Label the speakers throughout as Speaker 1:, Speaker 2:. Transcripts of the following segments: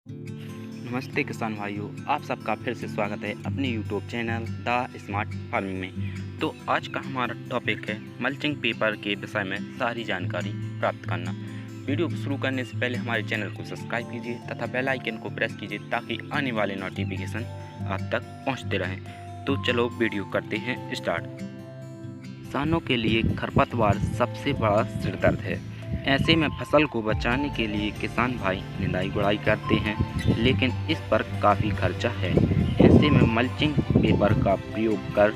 Speaker 1: नमस्ते किसान भाइयों, आप सबका फिर से स्वागत है अपने YouTube channel the smart farming में। तो आज का हमारा टॉपिक है मल्चिंग पेपर के विषय में सारी जानकारी प्राप्त करना। वीडियो को शुरू करने से पहले हमारे चैनल को सब्सक्राइब कीजिए तथा बेल आइकन को प्रेस कीजिए ताकि आने वाले नोटिफिकेशन आप तक पहुंचते रहें। तो चलो वीडियो करते हैं स्टार्ट। किसानों के लिए खरपतवार सबसे बड़ा सिरदर्द है। ऐसे में फसल को बचाने के लिए किसान भाई निंदाई गुड़ाई करते हैं, लेकिन इस पर काफ़ी खर्चा है। ऐसे में मल्चिंग पेपर का प्रयोग कर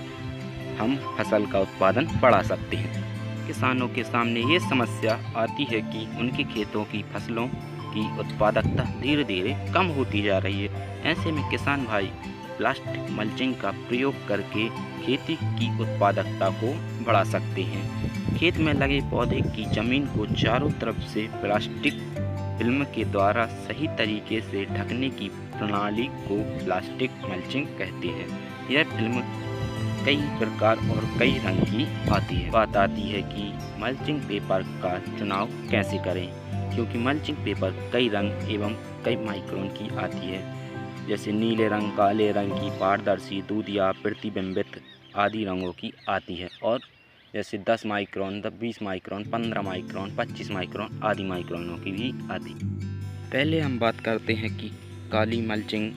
Speaker 1: हम फसल का उत्पादन बढ़ा सकते हैं। किसानों के सामने ये समस्या आती है कि उनके खेतों की फसलों की उत्पादकता धीरे धीरे कम होती जा रही है। ऐसे में किसान भाई प्लास्टिक मल्चिंग का प्रयोग करके खेती की उत्पादकता को बढ़ा सकते हैं। खेत में लगे पौधे की जमीन को चारों तरफ से प्लास्टिक फिल्म के द्वारा सही तरीके से ढकने की प्रणाली को प्लास्टिक मल्चिंग कहते हैं। यह फिल्म कई प्रकार और कई रंग की आती है। बात आती है कि मल्चिंग पेपर का चुनाव कैसे करें, क्योंकि मल्चिंग पेपर कई रंग एवं कई माइक्रोन की आती है, जैसे नीले रंग, काले रंग की, पारदर्शी, दूधिया, प्रतिबिंबित आदि रंगों की आती है, और जैसे 10 माइक्रोन, 20 माइक्रोन, 15 माइक्रोन, 25 माइक्रोन आदि माइक्रोनों की भी आती। पहले हम बात करते हैं कि काली मल्चिंग,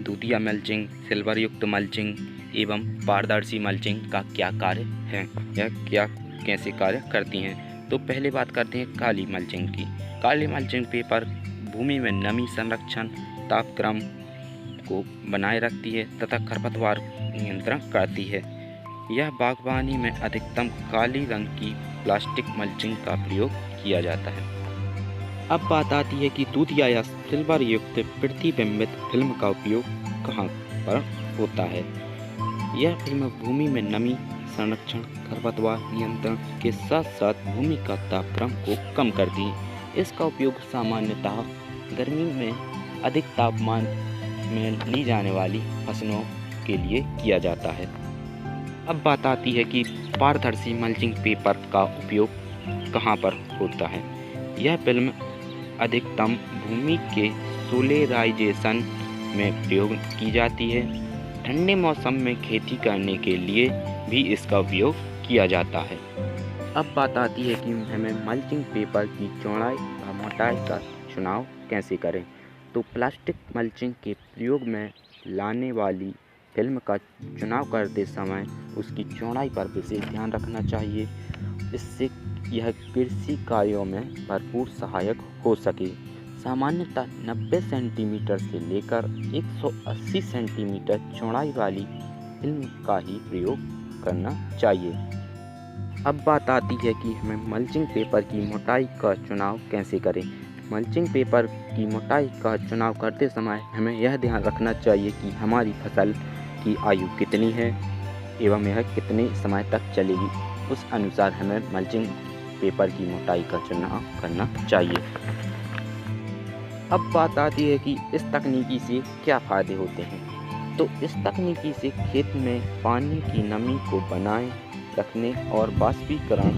Speaker 1: दूधिया मल्चिंग, सिल्वर युक्त मल्चिंग एवं पारदर्शी मल्चिंग का क्या कार्य है या क्या कैसे कार्य करती हैं। तो पहले बात करते हैं काली मल्चिंग की। काली मल्चिंग पेपर भूमि में नमी संरक्षण, तापक्रम को बनाए रखती है तथा खरपतवार नियंत्रण करती है। यह बागवानी में अधिकतम काली रंग की प्लास्टिक मल्चिंग का प्रयोग किया जाता है। अब बात आती है कि दूधिया या सिल्वर युक्त प्रतिबिंबित फिल्म का उपयोग कहाँ पर होता है। यह फिल्म भूमि में नमी संरक्षण, खरपतवार नियंत्रण के साथ साथ भूमि का तापक्रम को कम करती है। इसका उपयोग सामान्यतः गर्मी में अधिक तापमान में ली जाने वाली फसलों के लिए किया जाता है। अब बात आती है कि पारदर्शी मल्चिंग पेपर का उपयोग कहाँ पर होता है। यह फिल्म अधिकतम भूमि के सोलेराइजेशन में प्रयोग की जाती है। ठंडे मौसम में खेती करने के लिए भी इसका उपयोग किया जाता है। अब बात आती है कि हमें मल्चिंग पेपर की चौड़ाई व मोटाई का चुनाव कैसे करें। तो प्लास्टिक मल्चिंग के प्रयोग में लाने वाली फिल्म का चुनाव करते समय उसकी चौड़ाई पर विशेष ध्यान रखना चाहिए, इससे यह कृषि कार्यों में भरपूर सहायक हो सके। सामान्यतः 90 सेंटीमीटर से लेकर 180 सेंटीमीटर चौड़ाई वाली फिल्म का ही प्रयोग करना चाहिए। अब बात आती है कि हमें मल्चिंग पेपर की मोटाई का चुनाव कैसे करें। मल्चिंग पेपर की मोटाई का चुनाव करते समय हमें यह ध्यान रखना चाहिए कि हमारी फसल की आयु कितनी है एवं यह कितने समय तक चलेगी। उस अनुसार हमें मल्चिंग पेपर की मोटाई का चुनाव करना चाहिए। अब बात आती है कि इस तकनीकी से क्या फ़ायदे होते हैं। तो इस तकनीकी से खेत में पानी की नमी को बनाए रखने और वाष्पीकरण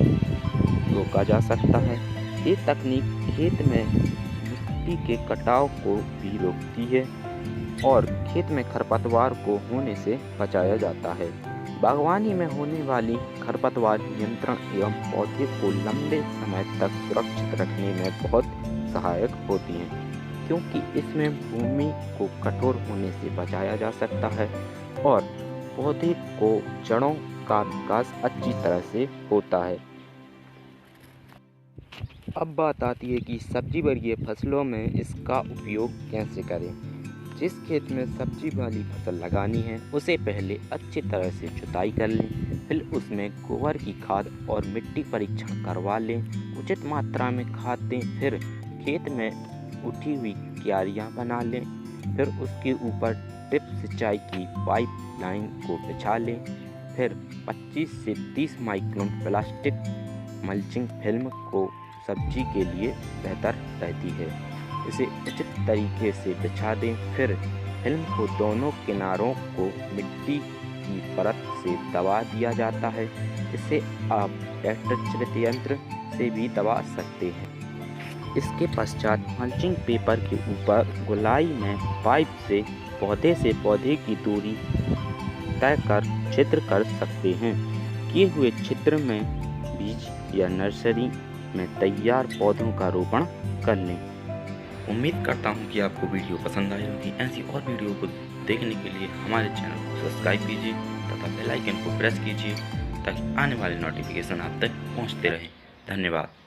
Speaker 1: रोका जा सकता है। ये तकनीक खेत में मिट्टी के कटाव को भी रोकती है और खेत में खरपतवार को होने से बचाया जाता है। बागवानी में होने वाली खरपतवार नियंत्रण एवं पौधे को लंबे समय तक सुरक्षित रखने में बहुत सहायक होती हैं, क्योंकि इसमें भूमि को कठोर होने से बचाया जा सकता है और पौधे को जड़ों का विकास अच्छी तरह से होता है। अब बात आती है कि सब्जी वर्गीय फसलों में इसका उपयोग कैसे करें। जिस खेत में सब्जी वाली फसल लगानी है उसे पहले अच्छी तरह से जुताई कर लें, फिर उसमें गोबर की खाद और मिट्टी परीक्षण करवा लें, उचित मात्रा में खाद दें, फिर खेत में उठी हुई क्यारियाँ बना लें, फिर उसके ऊपर ड्रिप सिंचाई की पाइप लाइन को बिछा लें, फिर 25 से 30 माइक्रोन प्लास्टिक मल्चिंग फिल्म को सब्जी के लिए बेहतर रहती है। इसे उचित तरीके से बिछा दें, फिर फिल्म को दोनों किनारों को मिट्टी की परत से दबा दिया जाता है। इसे आप ट्रैक्टर चालित यंत्र से भी दबा सकते हैं। इसके पश्चात मल्चिंग पेपर के ऊपर गोलाई में पाइप से पौधे की दूरी तय कर छिद्र कर सकते हैं। किए हुए छिद्र में बीज या नर्सरी में तैयार पौधों का रोपण कर लें। उम्मीद करता हूं कि आपको वीडियो पसंद आई होगी। ऐसी और वीडियो को देखने के लिए हमारे चैनल को सब्सक्राइब कीजिए तथा बेल आइकन को प्रेस कीजिए ताकि आने वाले नोटिफिकेशन आप तक पहुंचते रहें। धन्यवाद।